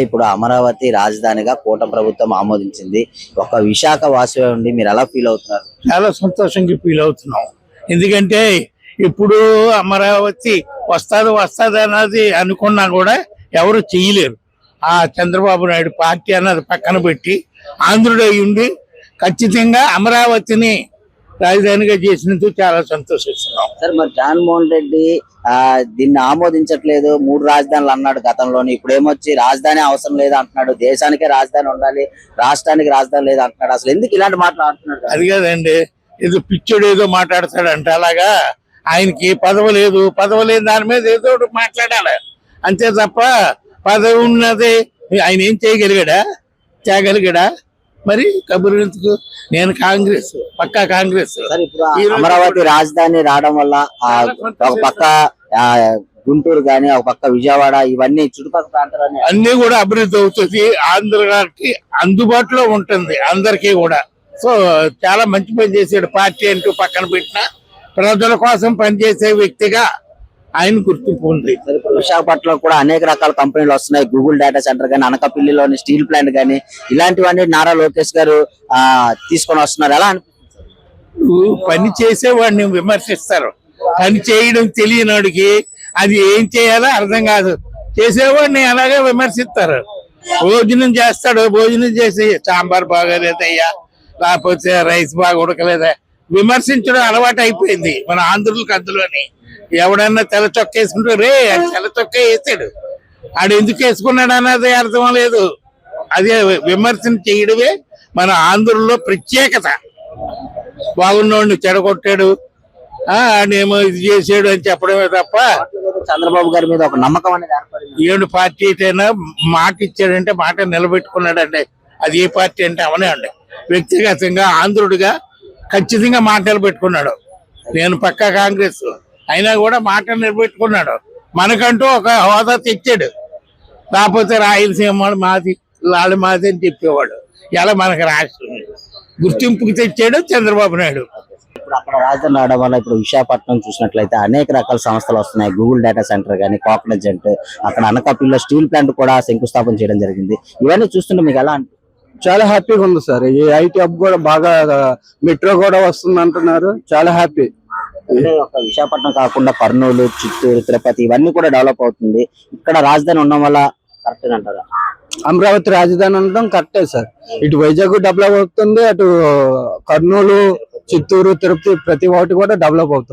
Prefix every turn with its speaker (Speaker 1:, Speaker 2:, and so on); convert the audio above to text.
Speaker 1: ఇప్పుడు అమరావతి రాజధానిగా కూటమి ప్రభుత్వం ఆమోదించింది. ఒక విశాఖ వాసిగా ఉండి మీరు ఎలా ఫీల్ అవుతున్నారు?
Speaker 2: చాలా సంతోషంగా ఫీల్ అవుతున్నాం. ఎందుకంటే ఇప్పుడు అమరావతి వస్తుంది అన్నది అనుకున్నా కూడా ఎవరు చేయలేరు. ఆ చంద్రబాబు నాయుడు పార్టీ అన్నది పక్కన పెట్టి ఆంధ్రుడు ఉండి ఖచ్చితంగా అమరావతిని రాజధానిగా చేసినందుకు చాలా సంతోషిస్తున్నాం.
Speaker 1: సార్, మరి జగన్మోహన్ రెడ్డి దీన్ని ఆమోదించట్లేదు, 3 రాజధానులు అన్నాడు గతంలోని. ఇప్పుడు ఏమొచ్చి రాజధాని అవసరం లేదు అంటున్నాడు, దేశానికే రాజధాని ఉండాలి, రాష్ట్రానికి రాజధాని లేదు అంటున్నాడు. అసలు ఎందుకు ఇలాంటి మాటలు అంటున్నాడు?
Speaker 2: అది కాదండి, ఏదో పిచ్చోడు ఏదో మాట్లాడతాడంట. అలాగా ఆయనకి పదవి లేదు, పదవి లేని దాని మీద ఏదో ఒకటి మాట్లాడాలి అంతే తప్ప పదవి ఉన్నది ఆయన ఏం చేయగలిగాడా? మరి కబుర్లు ఎందుకు? నేను కాంగ్రెస్, పక్కా కాంగ్రెస్.
Speaker 1: అమరావతి రాజధాని రావడం వల్ల ఒక పక్క గుంటూరు గాని, ఒక పక్క విజయవాడ, ఇవన్నీ చుట్టుపక్కల ప్రాంతాలన్నీ
Speaker 2: అన్ని కూడా అభివృద్ధి అవుతుంది. ఆంధ్రాకి అందుబాటులో ఉంటుంది అందరికీ కూడా. సో చాలా మంచి పని చేసాడు. పార్టీ అంటూ పక్కన పెట్టిన ప్రజల కోసం పనిచేసే వ్యక్తిగా ఆయన గుర్తింపు ఉంది.
Speaker 1: విశాఖపట్నంలో కూడా అనేక రకాల కంపెనీలు వస్తున్నాయి. గూగుల్ డేటా సెంటర్ గానీ, అనకాపల్లిలోని స్టీల్ ప్లాంట్ గానీ, ఇలాంటివన్నీ నారా లోకేష్ గారు తీసుకొని వస్తున్నారు. ఎలా అనిపిస్తుంది?
Speaker 2: పని చేసేవాడిని విమర్శిస్తారు, పని చేయడం తెలియనాడికి అది ఏం చేయాలో అర్థం కాదు. చేసేవాడిని అలాగే విమర్శిస్తారు. భోజనం చేస్తాడు, భోజనం చేసి సాంబార్ బాగాలేదయ్యా, లేకపోతే రైస్ బాగా ఉడకలేదా, విమర్శించడం అలవాటు అయిపోయింది మన ఆంధ్రులకు. అందులోని ఎవడన్నా తెల్ల చొక్క వేసుకుంటే రే తెల్ల చొక్క వేసాడు, ఆడు ఎందుకు వేసుకున్నాడు అన్నది అర్థం లేదు. అదే విమర్శన చేయడమే మన ఆంధ్రుల్లో ప్రత్యేకత. బాగున్నోడిని చెడగొట్టాడు, ఆడేమో ఇది చేసాడు అని చెప్పడమే తప్ప
Speaker 1: చంద్రబాబు గారి మీద ఒక నమ్మకం అనేది ఏర్పడింది.
Speaker 2: ఏడు పార్టీ అయితేనా మాట ఇచ్చాడంటే మాట నిలబెట్టుకున్నాడండి. అది ఏ పార్టీ అంటే అవనే అండి. వ్యక్తిగతంగా ఆంధ్రుడిగా ఖచ్చితంగా మాట నిలబెట్టుకున్నాడు. నేను పక్కా కాంగ్రెస్ అయినా కూడా మాట నిలబెట్టుకున్నాడు. మనకంటూ ఒక హోదా తెచ్చాడు. లేకపోతే రాయలసీమ మాది, లాలి మాది అని చెప్పేవాడు. ఇలా మనకు రాష్ట్రం గుర్తింపుకి తెచ్చాడు చంద్రబాబు నాయుడు.
Speaker 1: ఇప్పుడు అక్కడ రాజధాని రావడం వల్ల ఇప్పుడు విశాఖపట్నం చూసినట్లయితే అనేక రకాల సంస్థలు వస్తున్నాయి. గూగుల్ డేటా సెంటర్ కానీ, కాక్నజెంట్, అక్కడ అనకాపల్లిలో స్టీల్ ప్లాంట్ కూడా శంకుస్థాపన చేయడం జరిగింది. ఇవన్నీ చూస్తుంటే మీకు ఎలా అనిపిస్తుంది?
Speaker 3: చాలా హ్యాపీగా ఉంది సార్. ఈ ఐటీ హబ్ కూడా బాగా, మెట్రో కూడా వస్తుంది అంటున్నారు. చాలా హ్యాపీ.
Speaker 1: అంటే ఒక విశాఖపట్నం కాకుండా కర్నూలు, చిత్తూరు, తిరుపతి ఇవన్నీ కూడా డెవలప్ అవుతుంది. ఇక్కడ రాజధాని ఉండడం వల్ల కరెక్ట్ అంటారా?
Speaker 3: అమరావతి రాజధాని ఉండడం కరెక్టే సార్. ఇటు వైజాగ్ డెవలప్ అవుతుంది, అటు కర్నూలు, చిత్తూరు, తిరుపతి ప్రతి ఒక్కటి కూడా డెవలప్ అవుతుంది.